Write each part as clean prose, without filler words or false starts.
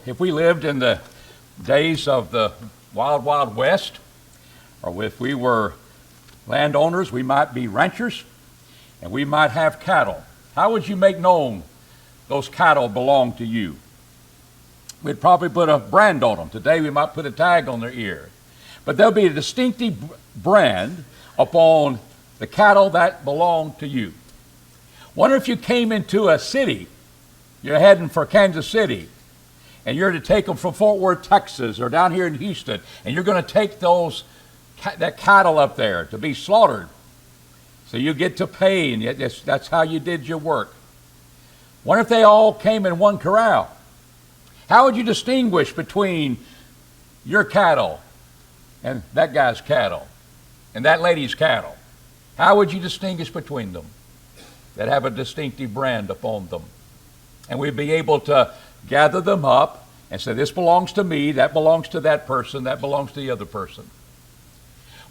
if we lived in the days of the Wild Wild West, or if we were landowners, we might be ranchers, and we might have cattle. How would you make known those cattle belong to you? We'd probably put a brand on them. Today we might put a tag on their ear. But there'll be a distinctive brand upon the cattle that belong to you. Wonder if you came into a city, you're heading for Kansas City, and you're to take them from Fort Worth, Texas, or down here in Houston, and you're going to take that cattle up there to be slaughtered. So you get to pay, and that's how you did your work. Wonder if they all came in one corral. How would you distinguish between your cattle and that guy's cattle and that lady's cattle? How would you distinguish between them that have a distinctive brand upon them? And we'd be able to gather them up and say, this belongs to me, that belongs to that person, that belongs to the other person.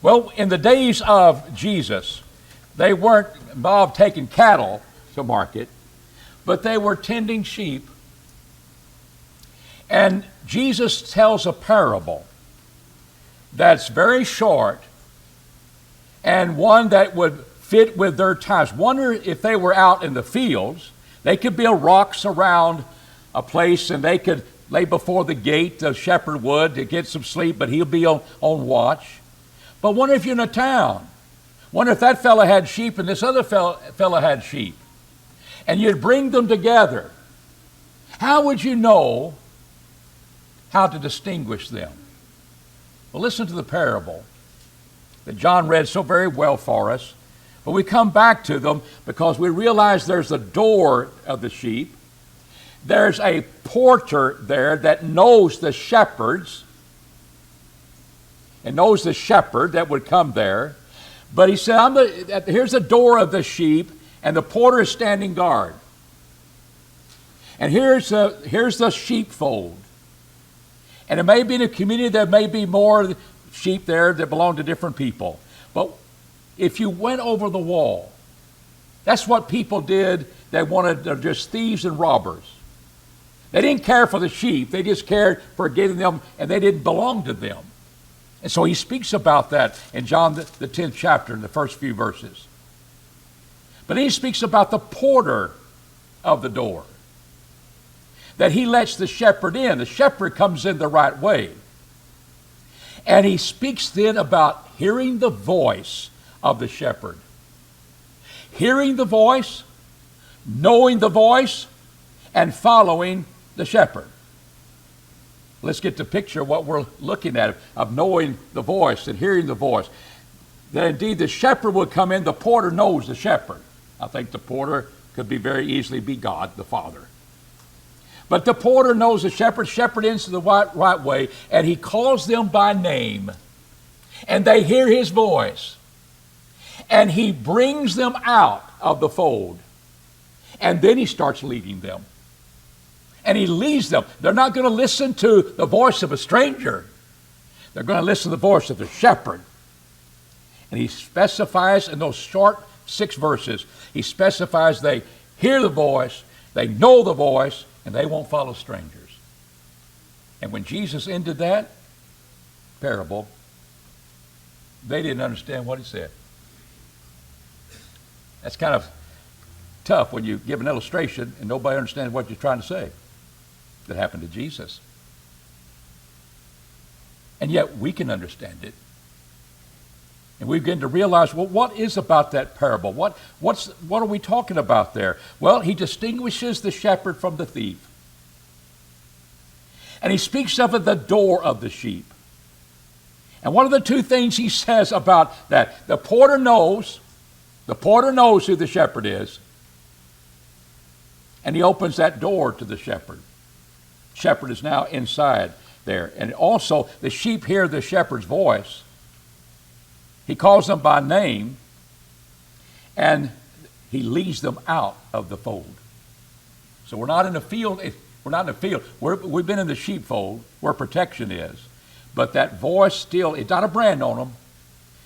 Well, in the days of Jesus, they weren't involved taking cattle to market, but they were tending sheep. And Jesus tells a parable that's very short and one that would fit with their times. Wonder if they were out in the fields, they could build rocks around a place and they could lay before the gate, the shepherd would, to get some sleep, but he'll be on watch. But wonder if you're in a town. Wonder if that fella had sheep and this other fella had sheep. And you'd bring them together. How would you know how to distinguish them? Well, listen to the parable that John read so very well for us. But we come back to them because we realize there's the door of the sheep. There's a porter there that knows the shepherds and knows the shepherd that would come there. But he said, here's the door of the sheep, and the porter is standing guard. And here's the sheepfold. And it may be in a community, there may be more sheep there that belong to different people. But if you went over the wall, that's what people did. They wanted, they're just thieves and robbers. They didn't care for the sheep. They just cared for getting them, and they didn't belong to them. And so he speaks about that in John the 10th chapter, in the first few verses. But then he speaks about the porter of the door, that he lets the shepherd in. The shepherd comes in the right way. And he speaks then about hearing the voice of the shepherd. Hearing the voice, knowing the voice, and following the shepherd. Let's get the picture of what we're looking at, of knowing the voice and hearing the voice. That indeed the shepherd would come in, the porter knows the shepherd. I think the porter could very easily be God, the Father. But the porter knows the shepherd enters the right way, and he calls them by name. And they hear his voice. And he brings them out of the fold. And then he starts leading them. And he leads them. They're not going to listen to the voice of a stranger. They're going to listen to the voice of the shepherd. And he specifies in those short 6 verses, he specifies they hear the voice, they know the voice, and they won't follow strangers. And when Jesus ended that parable, they didn't understand what he said. That's kind of tough when you give an illustration and nobody understands what you're trying to say. That happened to Jesus. And yet we can understand it. And we begin to realize, well, what is about that parable? What are we talking about there? Well, he distinguishes the shepherd from the thief. And he speaks of the door of the sheep. And one of the 2 things he says about that, the porter knows who the shepherd is. And he opens that door to the shepherd. Shepherd is now inside there. And also the sheep hear the shepherd's voice. He calls them by name, and he leads them out of the fold. So we're not in the field. We've been in the sheepfold where protection is. But that voice still, it's not a brand on them.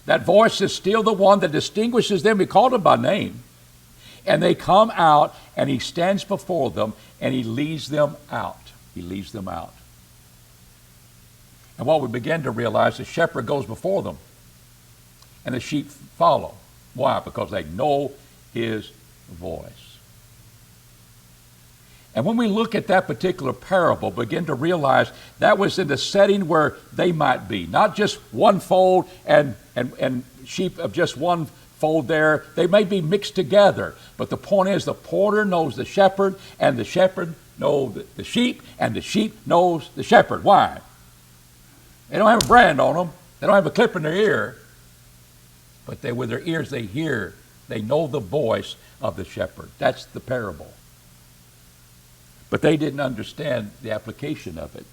That voice is still the one that distinguishes them. He called them by name. And they come out, and he stands before them, and he leads them out. He leads them out. And what we begin to realize, the shepherd goes before them, and the sheep follow. Why? Because they know his voice. And when we look at that particular parable, begin to realize that was in the setting where they might be. Not just one fold and sheep of just one fold there. They may be mixed together. But the point is, the porter knows the shepherd, and the shepherd knows the sheep, and the sheep knows the shepherd. Why? They don't have a brand on them. They don't have a clip in their ear. But with their ears they hear. They know the voice of the shepherd. That's the parable. But they didn't understand the application of it.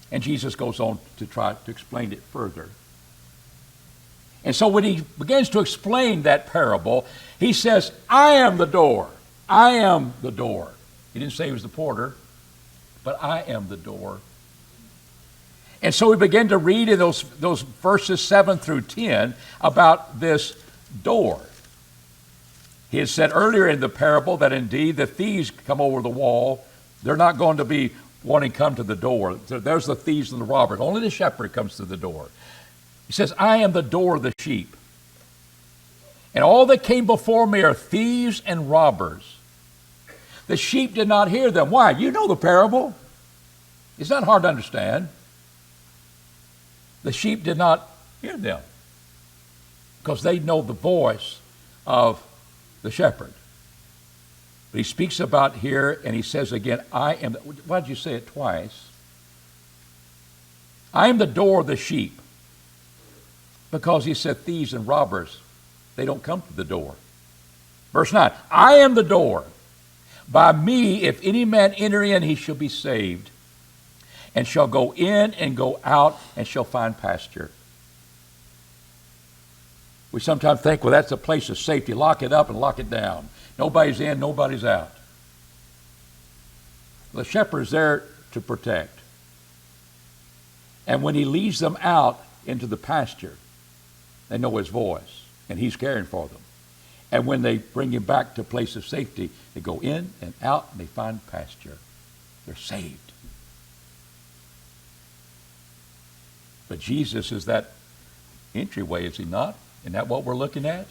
And Jesus goes on to try to explain it further. And so when he begins to explain that parable, he says, I am the door. I am the door. He didn't say he was the porter, but I am the door. And so we begin to read in those verses 7 through 10 about this door. He had said earlier in the parable that indeed the thieves come over the wall. They're not going to be wanting to come to the door. There's the thieves and the robbers. Only the shepherd comes to the door. He says, I am the door of the sheep. And all that came before me are thieves and robbers. The sheep did not hear them. Why? You know the parable. It's not hard to understand. The sheep did not hear them because they know the voice of the shepherd. But he speaks about here, and he says again, I am. Why did you say it twice? I am the door of the sheep. Because he said thieves and robbers, they don't come to the door. Verse 9, I am the door. By me, if any man enter in, he shall be saved, and shall go in and go out, and shall find pasture. We sometimes think, well, that's a place of safety. Lock it up and lock it down. Nobody's in, nobody's out. The shepherd's there to protect. And when he leads them out into the pasture, they know his voice, and he's caring for them. And when they bring him back to a place of safety, they go in and out, and they find pasture. They're saved. But Jesus is that entryway, is he not? Isn't that what we're looking at?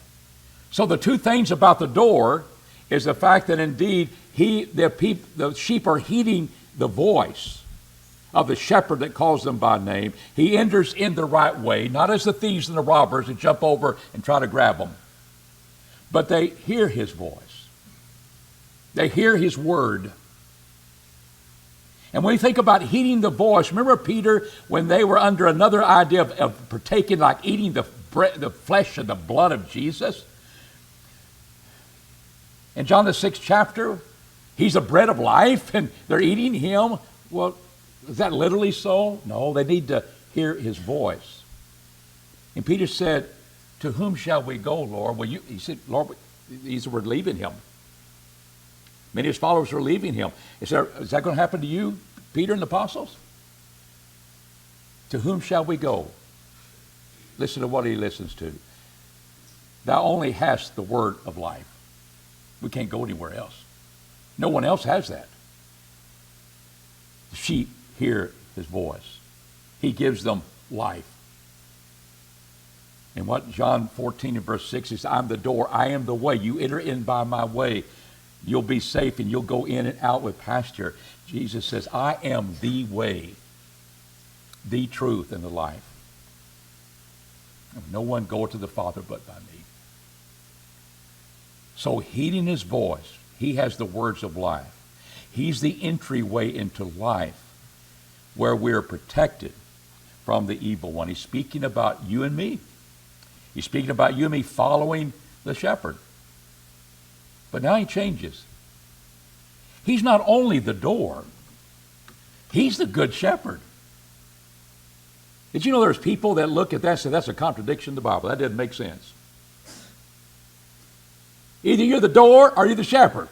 So the two things about the door is the fact that indeed the sheep are heeding the voice of the shepherd that calls them by name. He enters in the right way, not as the thieves and the robbers who jump over and try to grab them. But they hear his voice. They hear his word. And when you think about heeding the voice, remember Peter, when they were under another idea of partaking, like eating the flesh and the blood of Jesus? In John the 6th chapter, he's the bread of life, and they're eating him. Well, is that literally so? No, they need to hear his voice. And Peter said, to whom shall we go, Lord? Well, he said, Lord, we're leaving him. Many of his followers are leaving him. Is that going to happen to you, Peter and the apostles? To whom shall we go? Listen to what he listens to. Thou only hast the word of life. We can't go anywhere else. No one else has that. The sheep hear his voice. He gives them life. And what John 14 and verse 6 is, I'm the door, I am the way. You enter in by my way. You'll be safe and you'll go in and out with pasture. Jesus says, I am the way, the truth, and the life. And no one goeth to the Father but by me. So heeding his voice, he has the words of life. He's the entryway into life where we're protected from the evil one. He's speaking about you and me. He's speaking about you and me following the shepherd. But now he changes. He's not only the door, he's the good shepherd. Did you know there's people that look at that and say, that's a contradiction in the Bible. That doesn't make sense. Either you're the door or you're the shepherd.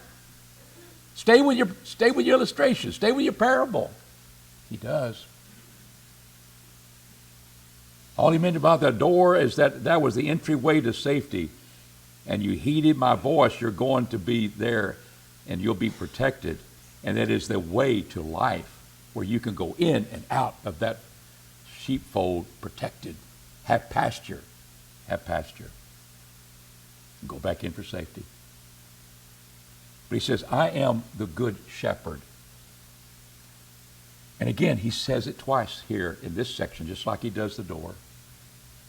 Stay with your illustration. Stay with your parable. He does. All he meant about that door is that was the entryway to safety. And you heeded my voice, you're going to be there and you'll be protected. And that is the way to life. where you can go in and out of that sheepfold protected, have pasture, and go back in for safety. But he says, I am the good shepherd. And again, he says it twice here in this section, just like he does the door.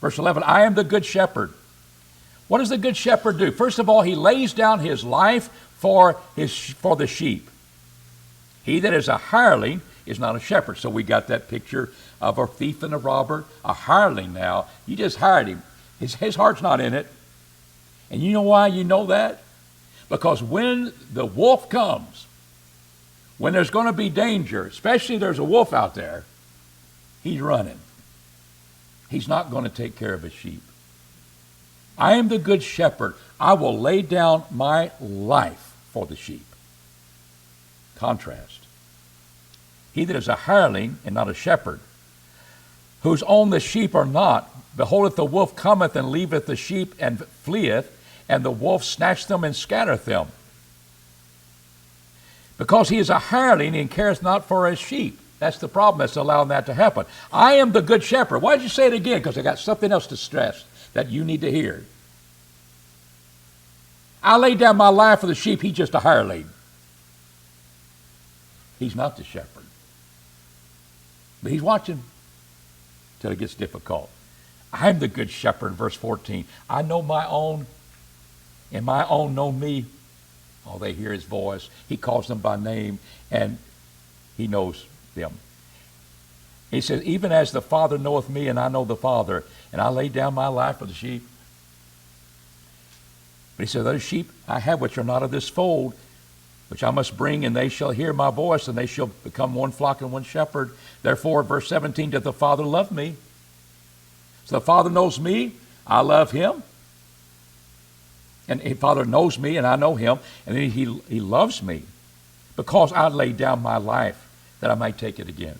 Verse 11, I am the good shepherd. What does the good shepherd do? First of all, he lays down his life for the sheep. He that is a hireling is not a shepherd. So we got that picture of a thief and a robber, a hireling now. You just hired him. His heart's not in it. And you know why you know that? Because when the wolf comes, when there's going to be danger, especially if there's a wolf out there, he's running. He's not going to take care of his sheep. I am the good shepherd. I will lay down my life for the sheep. Contrast. He that is a hireling and not a shepherd, whose own the sheep are not, beholdeth the wolf cometh and leaveth the sheep and fleeth, and the wolf snatcheth them and scattereth them. Because he is a hireling and careth not for his sheep. That's the problem that's allowing that to happen. I am the good shepherd. Why did you say it again? Because I got something else to stress that you need to hear. I lay down my life for the sheep. He's just a hireling. He's not the shepherd. But he's watching till it gets difficult. I'm the good shepherd, verse 14. I know my own, and my own know me. Oh, they hear his voice. He calls them by name, and he knows them. He says, even as the Father knoweth me, and I know the Father, and I lay down my life for the sheep. But he says, those sheep I have which are not of this fold, which I must bring, and they shall hear my voice, and they shall become one flock and one shepherd. Therefore, verse 17, doth the Father love me? So the Father knows me, I love him. And the Father knows me, and I know him, and then he loves me because I laid down my life that I might take it again.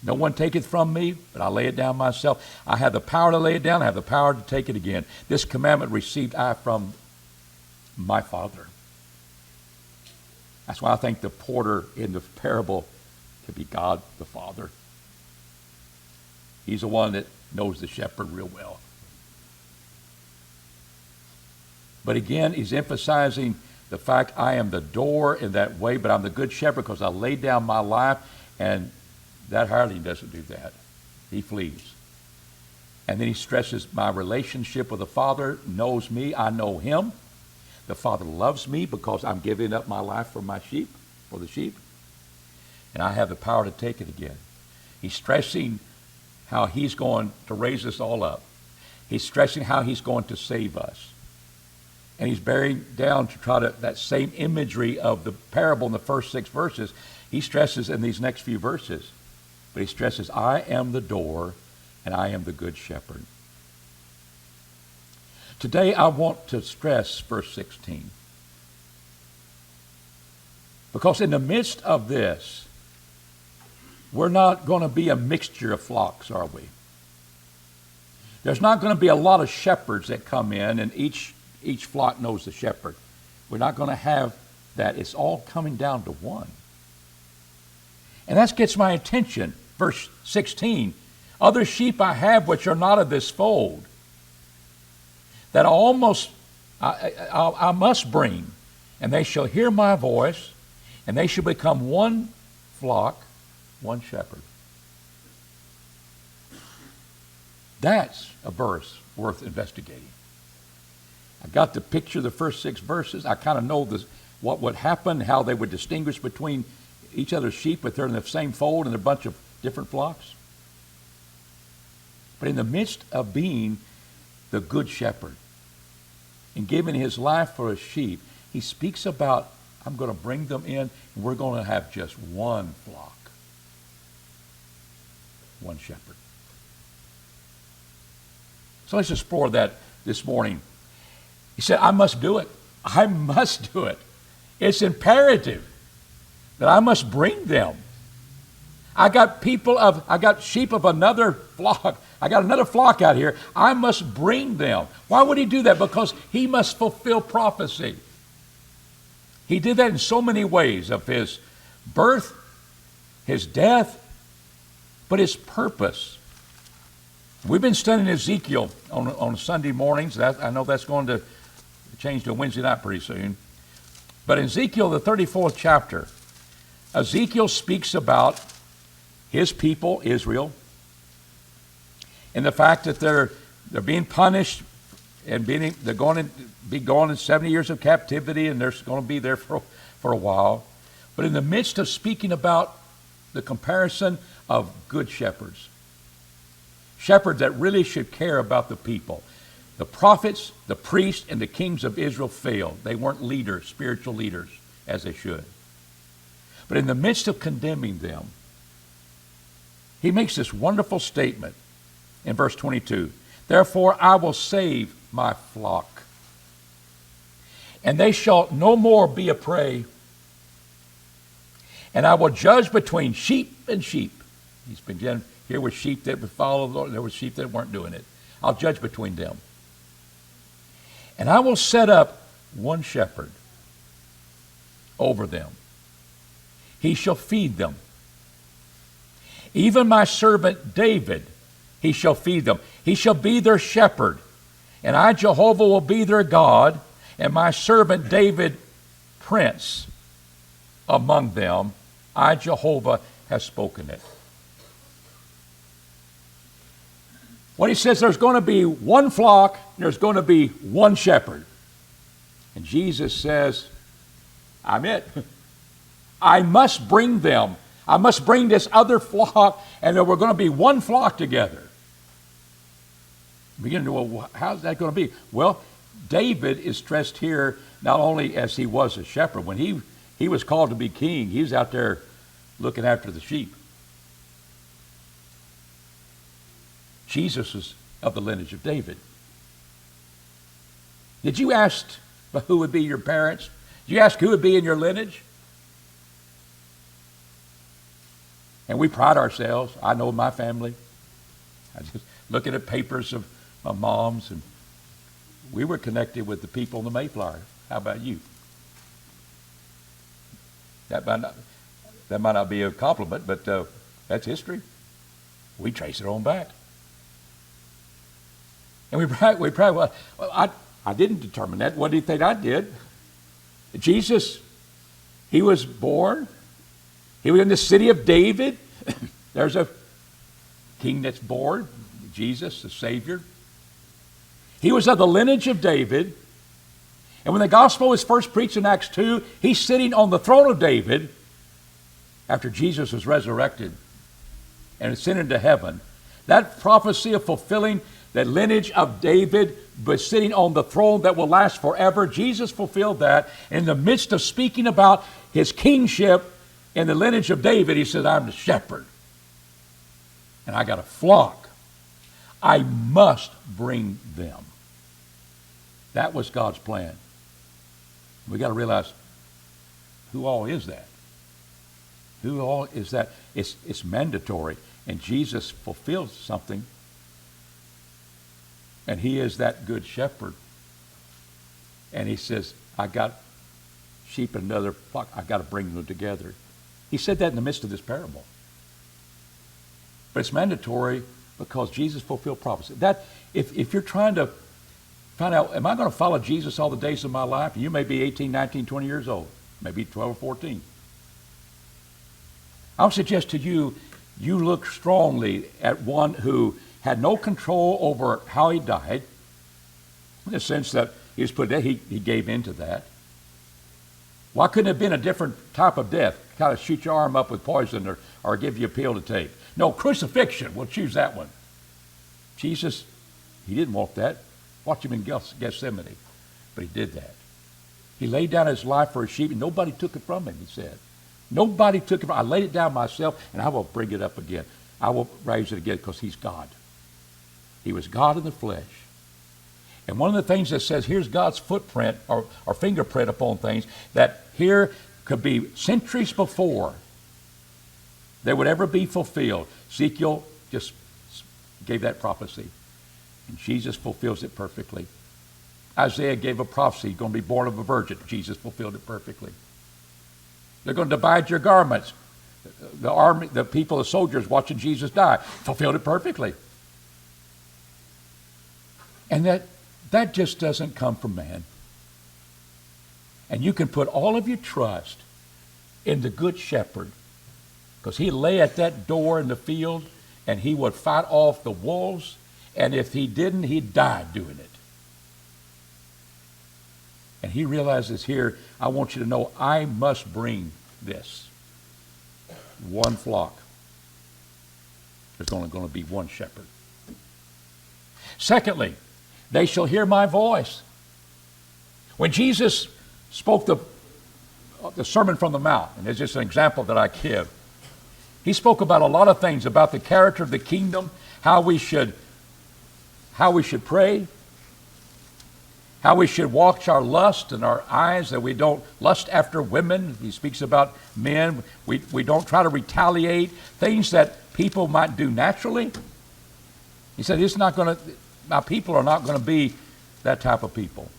No one taketh from me, but I lay it down myself. I have the power to lay it down. I have the power to take it again. This commandment received I from my Father. That's why I think the porter in the parable could be God the Father. He's the one that knows the shepherd real well. But again, he's emphasizing the fact I am the door in that way, but I'm the good shepherd because I laid down my life, and that hireling doesn't do that. He flees. And then he stresses my relationship with the Father, knows me, I know him. The Father loves me because I'm giving up my life for my sheep, for the sheep. And I have the power to take it again. He's stressing how he's going to raise us all up. He's stressing how he's going to save us. And he's bearing down to try to, that same imagery of the parable in the first 6 verses, he stresses in these next few verses. But he stresses, I am the door and I am the good shepherd. Today I want to stress verse 16. Because in the midst of this, we're not going to be a mixture of flocks, are we? There's not going to be a lot of shepherds that come in and each flock knows the shepherd. We're not going to have that. It's all coming down to one. And that gets my attention. Verse 16, other sheep I have which are not of this fold, that I must bring, and they shall hear my voice, and they shall become one flock, one shepherd. That's a verse worth investigating. I got to picture the first 6 verses. I kind of know what would happen, how they would distinguish between each other's sheep if they're in the same fold and a bunch of different flocks. But in the midst of being the good shepherd and giving his life for his sheep, he speaks about, I'm going to bring them in and we're going to have just one flock, one shepherd. So let's explore that this morning. He said, I must do it. I must do it. It's imperative that I must bring them. I got sheep of another flock. I got another flock out here. I must bring them. Why would he do that? Because he must fulfill prophecy. He did that in so many ways, of his birth, his death, but his purpose. We've been studying Ezekiel on Sunday mornings. I know that's going to change to Wednesday night pretty soon. But in Ezekiel, the 34th chapter, Ezekiel speaks about his people, Israel, and the fact that they're being punished and they're going to be gone in 70 years of captivity, and they're going to be there for a while. But in the midst of speaking about the comparison of good shepherds, shepherds that really should care about the people, the prophets, the priests, and the kings of Israel failed. They weren't leaders, spiritual leaders, as they should. But in the midst of condemning them, he makes this wonderful statement in verse 22. Therefore I will save my flock, and they shall no more be a prey. And I will judge between sheep and sheep. He's been here with sheep that would follow the Lord. There were sheep that weren't doing it. I'll judge between them. And I will set up one shepherd over them. He shall feed them. Even my servant David, he shall feed them. He shall be their shepherd. And I, Jehovah, will be their God, and my servant David, prince among them. I, Jehovah, have spoken it. When he says there's going to be one flock, there's going to be one shepherd. And Jesus says, I'm it. I must bring them. I must bring this other flock, and then we're going to be one flock together. Begin to, well, how's that going to be? Well, David is stressed here not only as he was a shepherd. When he was called to be king, he was out there looking after the sheep. Jesus was of the lineage of David. Did you ask who would be your parents? Did you ask who would be in your lineage? And we pride ourselves. I know my family. I just looking at papers of my mom's, and we were connected with the people in the Mayflower. How about you? That might not be a compliment, but that's history. We trace it on back. And we pray, well, I didn't determine that. What do you think I did? Jesus, he was born. He was in the city of David. There's a king that's born, Jesus, the Savior. He was of the lineage of David. And when the gospel was first preached in Acts 2, he's sitting on the throne of David after Jesus was resurrected and ascended to heaven. That prophecy of fulfilling the lineage of David, but sitting on the throne that will last forever, Jesus fulfilled that. In the midst of speaking about his kingship in the lineage of David, he said, I'm the shepherd, and I got a flock. I must bring them. That was God's plan. We got to realize, who all is that? Who all is that? It's mandatory, and Jesus fulfills something. And he is that good shepherd. And he says, I got sheep in another flock. I got to bring them together. He said that in the midst of this parable. But it's mandatory because Jesus fulfilled prophecy. That if you're trying to find out, am I going to follow Jesus all the days of my life? You may be 18, 19, 20 years old. Maybe 12 or 14. I'll suggest to you, you look strongly at one who had no control over how he died, in the sense that he was put there, he gave in to that. Why couldn't it have been a different type of death? Kind of shoot your arm up with poison or give you a pill to take. No, crucifixion, we'll choose that one. Jesus, he didn't want that. Watch him in Gethsemane, but he did that. He laid down his life for his sheep, and nobody took it from him, he said. Nobody took it from him. I laid it down myself, and I will bring it up again. I will raise it again because he's God. He was God in the flesh. And one of the things that says, here's God's footprint or fingerprint upon things, that here could be centuries before they would ever be fulfilled. Ezekiel just gave that prophecy. And Jesus fulfills it perfectly. Isaiah gave a prophecy, going to be born of a virgin. Jesus fulfilled it perfectly. They're going to divide your garments. the army, the people, the soldiers watching Jesus die, fulfilled it perfectly. And that just doesn't come from man. And you can put all of your trust in the good shepherd, because he lay at that door in the field and he would fight off the wolves, and if he didn't, he'd die doing it. And he realizes here, I want you to know, I must bring this. One flock. There's only going to be one shepherd. Secondly, they shall hear my voice. When Jesus spoke the Sermon from the Mount, and it's just an example that I give, he spoke about a lot of things, about the character of the kingdom, how we should pray, how we should watch our lust and our eyes, that we don't lust after women. He speaks about men. We don't try to retaliate, things that people might do naturally. He said, my people are not going to be that type of people.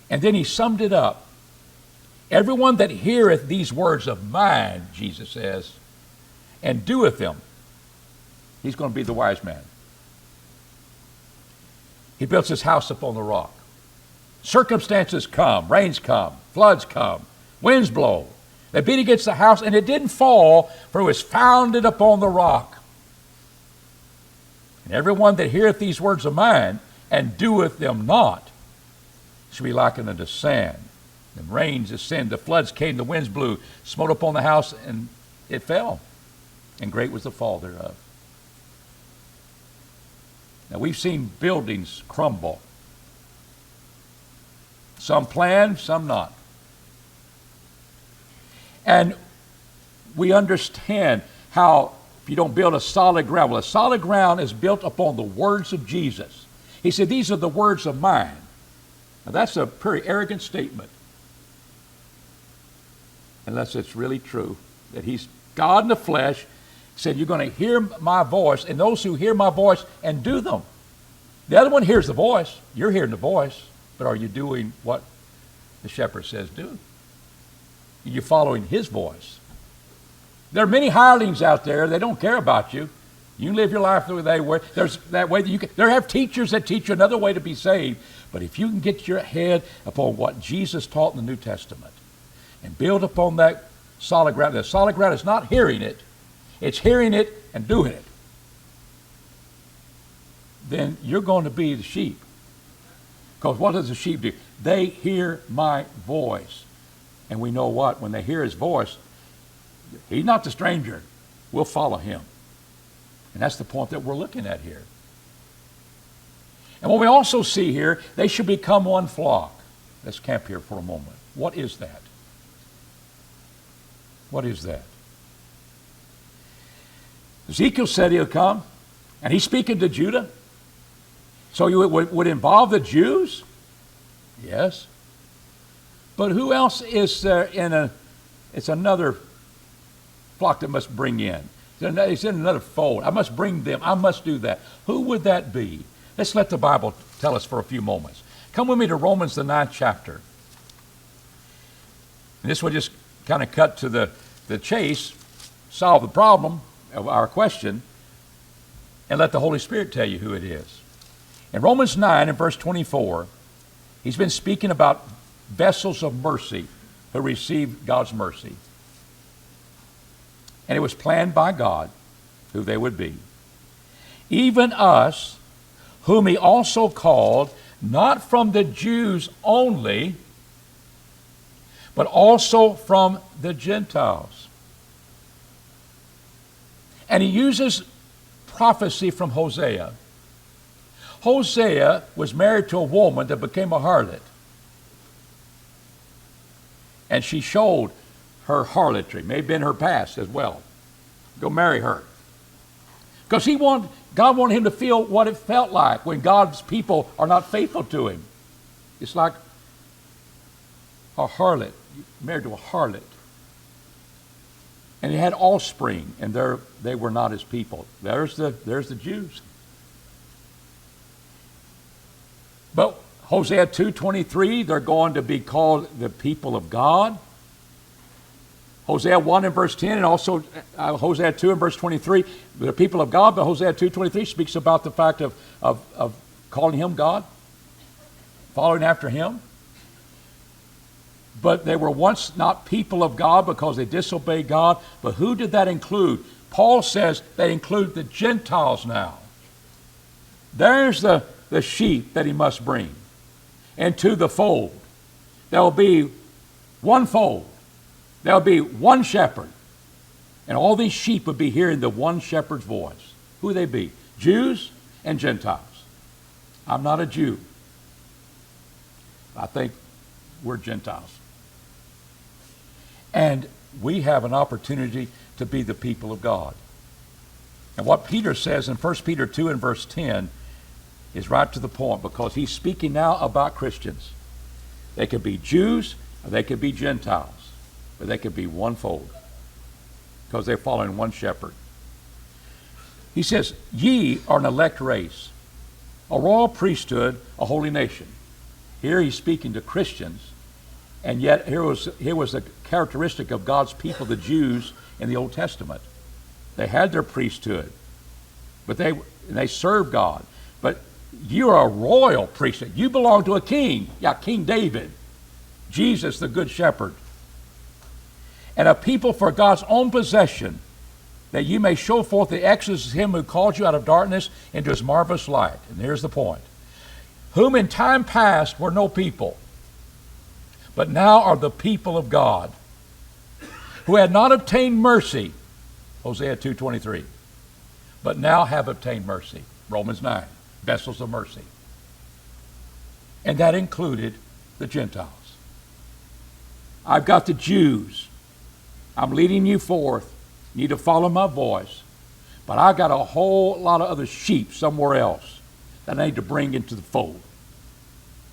And then he summed it up. Everyone that heareth these words of mine, Jesus says, and doeth them, he's going to be the wise man. He builds his house upon the rock. Circumstances come, rains come, floods come, winds blow. They beat against the house, and it didn't fall, for it was founded upon the rock. And everyone that heareth these words of mine, and doeth them not, shall be likened unto sand. And rains ascended, the floods came, the winds blew, smote upon the house, and it fell. And great was the fall thereof. Now, we've seen buildings crumble. Some planned, some not. And we understand how if you don't build a solid ground, well, a solid ground is built upon the words of Jesus. He said, these are the words of mine. Now, that's a pretty arrogant statement. Unless it's really true, that he's God in the flesh, said, you're going to hear my voice, and those who hear my voice and do them. The other one hears the voice. You're hearing the voice, but are you doing what the shepherd says do? You're following his voice. There are many hirelings out there. They don't care about you. You can live your life the way they were. There's that way that you can. There have teachers that teach you another way to be saved. But if you can get your head upon what Jesus taught in the New Testament and build upon that solid ground, the solid ground is not hearing it. It's hearing it and doing it. Then you're going to be the sheep. Because what does the sheep do? They hear my voice. And we know what? When they hear his voice, he's not the stranger. We'll follow him. And that's the point that we're looking at here. And what we also see here, they should become one flock. Let's camp here for a moment. What is that? What is that? Ezekiel said he'll come, and he's speaking to Judah. So it would involve the Jews? Yes. But who else is there it's another flock that must bring in. It's in another fold. I must bring them. I must do that. Who would that be? Let's let the Bible tell us for a few moments. Come with me to Romans, the 9th chapter. And this will just kind of cut to the chase, solve the problem of our question, and let the Holy Spirit tell you who it is. In Romans 9 and verse 24, he's been speaking about vessels of mercy who received God's mercy. And it was planned by God who they would be. Even us, whom he also called, not from the Jews only, but also from the Gentiles. And he uses prophecy from Hosea. Hosea was married to a woman that became a harlot. And she showed her harlotry, may have been her past as well. Go marry her. Because God wanted him to feel what it felt like when God's people are not faithful to him. It's like a harlot, married to a harlot. And he had offspring, and they were not his people. There's the Jews. But Hosea 2:23, they're going to be called the people of God. Hosea 1 and verse 10, and also Hosea 2 and verse 23, the people of God, but Hosea 2:23 speaks about the fact of calling him God, following after him. But they were once not people of God because they disobeyed God. But who did that include? Paul says they include the Gentiles now. There's the sheep that he must bring into the fold. There will be one fold. There will be one shepherd. And all these sheep would be hearing the one shepherd's voice. Who would they be? Jews and Gentiles. I'm not a Jew. I think we're Gentiles. And we have an opportunity to be the people of God. And what Peter says in 1 Peter 2 and verse 10 is right to the point, because he's speaking now about Christians. They could be Jews or they could be Gentiles, but they could be one fold because they're following one shepherd. He says, ye are an elect race, a royal priesthood, a holy nation. Here he's speaking to Christians. And yet here was a characteristic of God's people, the Jews in the Old Testament. They had their priesthood, but they served God. But you are a royal priesthood. You belong to a king. Yeah, King David. Jesus, the good shepherd. And a people for God's own possession, that you may show forth the excellencies of him who called you out of darkness into his marvelous light. And here's the point. Whom in time past were no people, but now are the people of God, who had not obtained mercy, Hosea 2:23, but now have obtained mercy, Romans 9, vessels of mercy. And that included the Gentiles. I've got the Jews. I'm leading you forth. You need to follow my voice. But I've got a whole lot of other sheep somewhere else that I need to bring into the fold.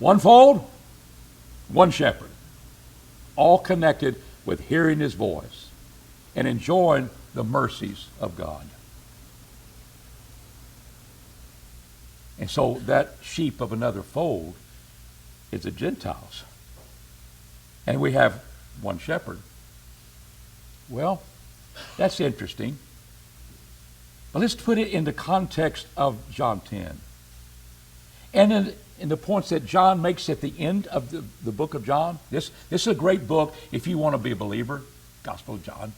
One fold, one shepherd, all connected with hearing his voice and enjoying the mercies of God. And so that sheep of another fold is the Gentiles. And we have one shepherd. Well, that's interesting. But let's put it in the context of John 10. And in the points that John makes at the end of the book of John. This is a great book if you want to be a believer. Gospel of John.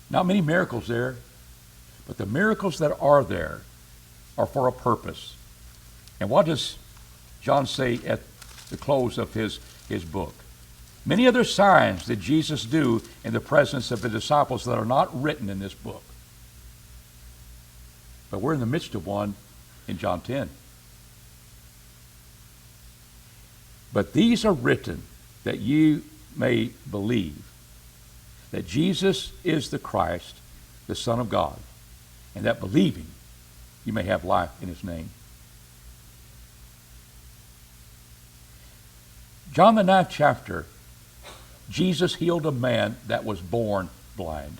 Not many miracles there, but the miracles that are there are for a purpose. And what does John say at the close of his book? Many other signs did Jesus do in the presence of the disciples that are not written in this book. But we're in the midst of one in John 10. But these are written that you may believe that Jesus is the Christ, the Son of God, and that believing you may have life in his name. John the 9th chapter, Jesus healed a man that was born blind.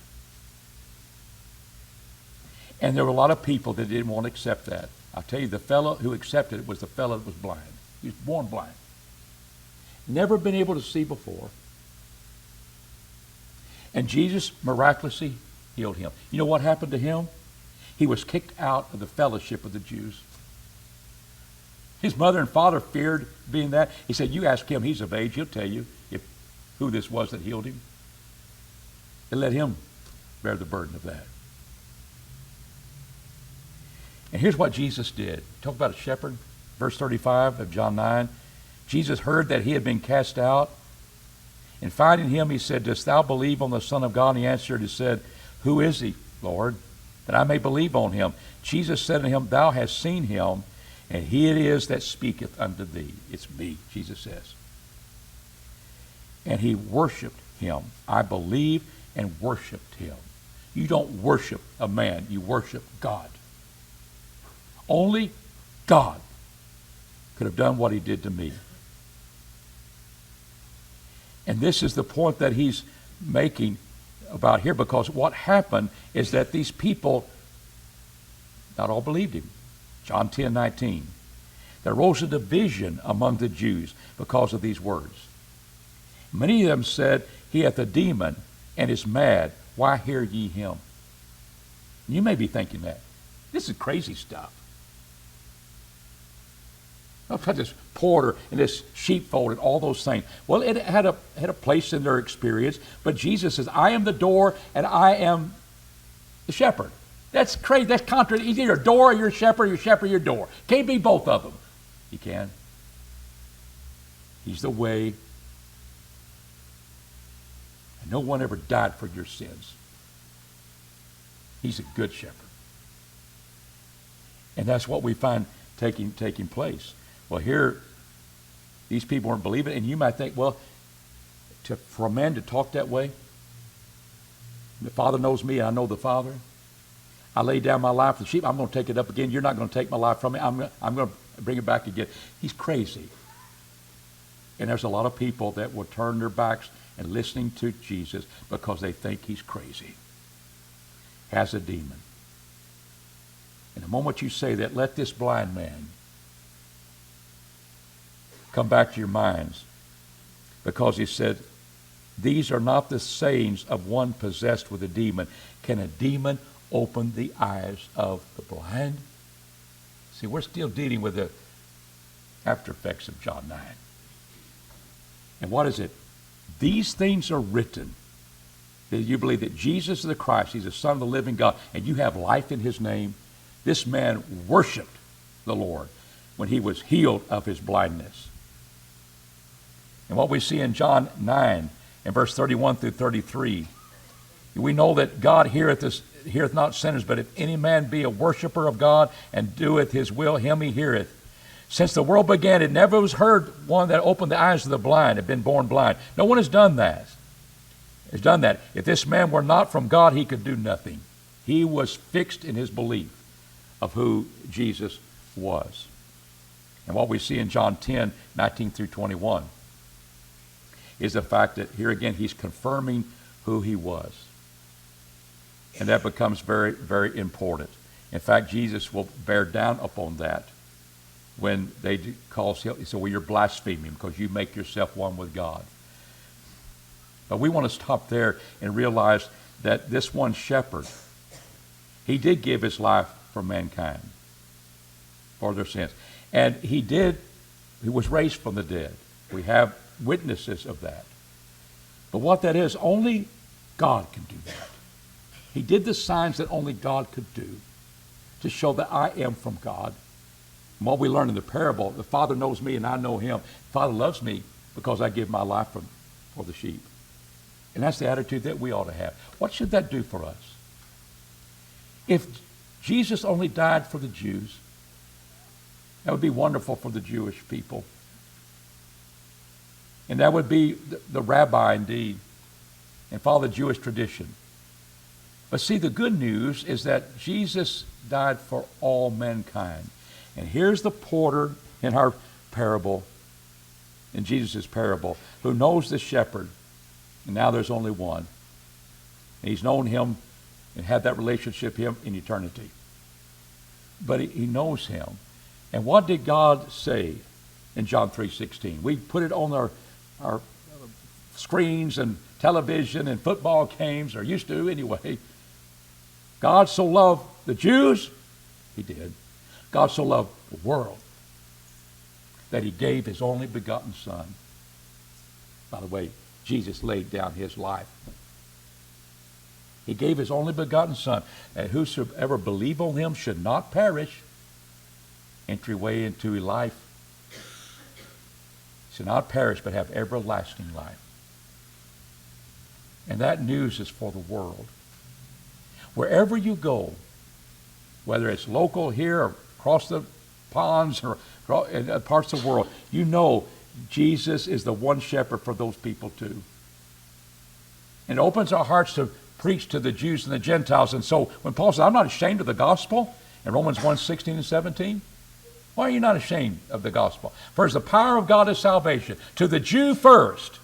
And there were a lot of people that didn't want to accept that. I'll tell you, the fellow who accepted it was the fellow that was blind. He was born blind. Never been able to see before. And Jesus miraculously healed him. You know what happened to him? He was kicked out of the fellowship of the Jews. His mother and father feared being that. He said, you ask him, he's of age, he'll tell you who this was that healed him. And let him bear the burden of that. And here's what Jesus did. Talk about a shepherd. Verse 35 of John 9. Jesus heard that he had been cast out. And finding him, he said, dost thou believe on the Son of God? And he answered and said, who is he, Lord, that I may believe on him? Jesus said to him, thou hast seen him, and he it is that speaketh unto thee. It's me, Jesus says. And he worshiped him. I believe and worshiped him. You don't worship a man, you worship God. Only God could have done what he did to me. And this is the point that he's making about here, because what happened is that these people, not all believed him. John 10:19. There arose a division among the Jews because of these words. Many of them said, he hath a demon and is mad. Why hear ye him? You may be thinking that. This is crazy stuff. I've had this porter and this sheepfold and all those things. Well, it had a place in their experience, but Jesus says, I am the door and I am the shepherd. That's crazy. That's contrary. Either you're a door or you're a shepherd, you're a door. Can't be both of them. You can. He's the way. And no one ever died for your sins. He's a good shepherd. And that's what we find taking place. Well, here, these people weren't believing, and you might think, well, for a man to talk that way, the Father knows me, and I know the Father. I lay down my life for the sheep. I'm going to take it up again. You're not going to take my life from me. I'm going to bring it back again. He's crazy. And there's a lot of people that will turn their backs and listening to Jesus because they think he's crazy, has a demon. And the moment you say that, let this blind man come back to your minds, because he said, these are not the sayings of one possessed with a demon. Can a demon open the eyes of the blind? See, we're still dealing with the after effects of John 9. And what is it? These things are written that you believe that Jesus is the Christ, he's the Son of the living God, and you have life in his name. This man worshiped the Lord when he was healed of his blindness. And what we see in John 9, in verse 31 through 33, we know that God heareth not sinners, but if any man be a worshiper of God and doeth his will, him he heareth. Since the world began, it never was heard one that opened the eyes of the blind, had been born blind. No one has done that. If this man were not from God, he could do nothing. He was fixed in his belief of who Jesus was. And what we see in John 10, 19 through 21, is the fact that here again he's confirming who he was. And that becomes very, very important. In fact, Jesus will bear down upon that when they call him. He said, well, you're blaspheming because you make yourself one with God. But we want to stop there and realize that this one shepherd, he did give his life for mankind, for their sins. And he was raised from the dead. We have witnesses of that. But what that is, only God can do that. He did the signs that only God could do to show that I am from God. And what we learn in the parable, the Father knows me and I know him. The Father loves me because I give my life for the sheep. And that's the attitude that we ought to have. What should that do for us? If Jesus only died for the Jews, that would be wonderful for the Jewish people. And that would be the rabbi indeed, and follow the Jewish tradition. But see, the good news is that Jesus died for all mankind. And here's the porter in our parable, in Jesus' parable, who knows the shepherd. And now there's only one. And he's known him and had that relationship with him in eternity. But he knows him. And what did God say in John 3:16? We put it on our screens and television and football games, or used to anyway. God so loved the Jews, he did. God so loved the world that he gave his only begotten Son. By the way, Jesus laid down his life. He gave his only begotten Son, and whosoever believe on him should not perish. Entryway into life. Should not perish, but have everlasting life. And that news is for the world. Wherever you go, whether it's local here or across the ponds or in parts of the world, you know Jesus is the one shepherd for those people too. And it opens our hearts to preach to the Jews and the Gentiles. And so when Paul says, I'm not ashamed of the gospel, in Romans 1:16 and 17, why are you not ashamed of the gospel? For it's the power of God is salvation, to the Jew first,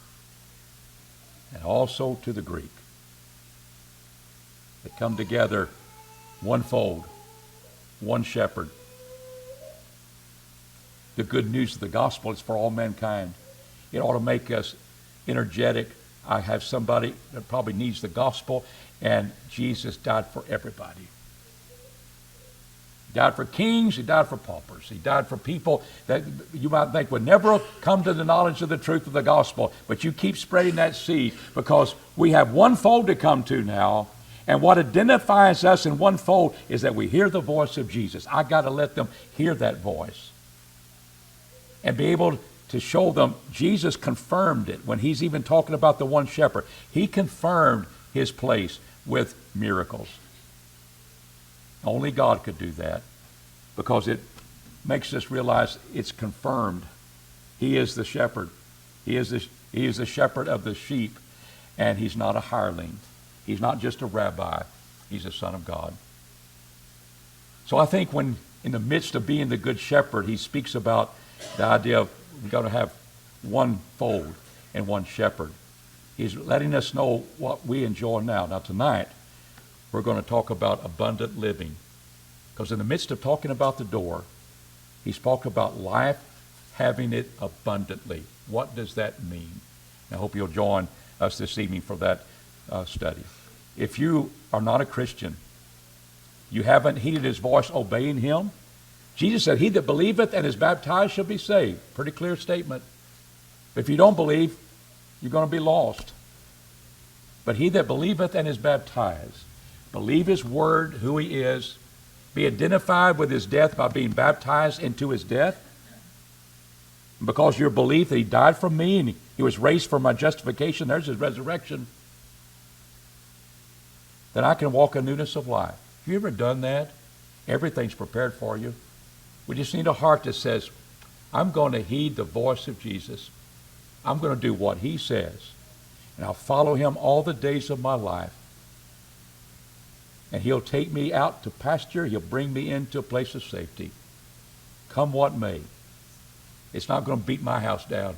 and also to the Greek. They come together, one fold, one shepherd. The good news of the gospel is for all mankind. It ought to make us energetic I have somebody that probably needs the gospel, and Jesus died for everybody. He died for kings, he died for paupers, he died for people that you might think would never come to the knowledge of the truth of the gospel, but you keep spreading that seed because we have one fold to come to now, and what identifies us in one fold is that we hear the voice of Jesus. I got to let them hear that voice and be able to show them Jesus confirmed it when he's even talking about the one shepherd. He confirmed his place with miracles. Only God could do that because it makes us realize it's confirmed. He is the shepherd. He is the shepherd of the sheep, and he's not a hireling. He's not just a rabbi. He's a son of God. So I think when in the midst of being the good shepherd, he speaks about the idea of we've got to have one fold and one shepherd. He's letting us know what we enjoy now. Now tonight, we're going to talk about abundant living. Because in the midst of talking about the door, he's talking about life, having it abundantly. What does that mean? I hope you'll join us this evening for that study. If you are not a Christian, you haven't heeded his voice, obeying him, Jesus said, he that believeth and is baptized shall be saved. Pretty clear statement. If you don't believe, you're going to be lost. But he that believeth and is baptized, believe his word, who he is, be identified with his death by being baptized into his death. And because your belief that he died for me and he was raised for my justification, there's his resurrection, then I can walk in newness of life. Have you ever done that? Everything's prepared for you. We just need a heart that says, I'm going to heed the voice of Jesus. I'm going to do what he says. And I'll follow him all the days of my life. And he'll take me out to pasture. He'll bring me into a place of safety. Come what may. It's not going to beat my house down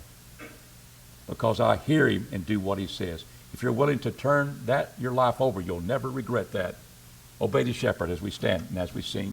because I hear him and do what he says. If you're willing to turn your life over, you'll never regret that. Obey the shepherd as we stand and as we sing.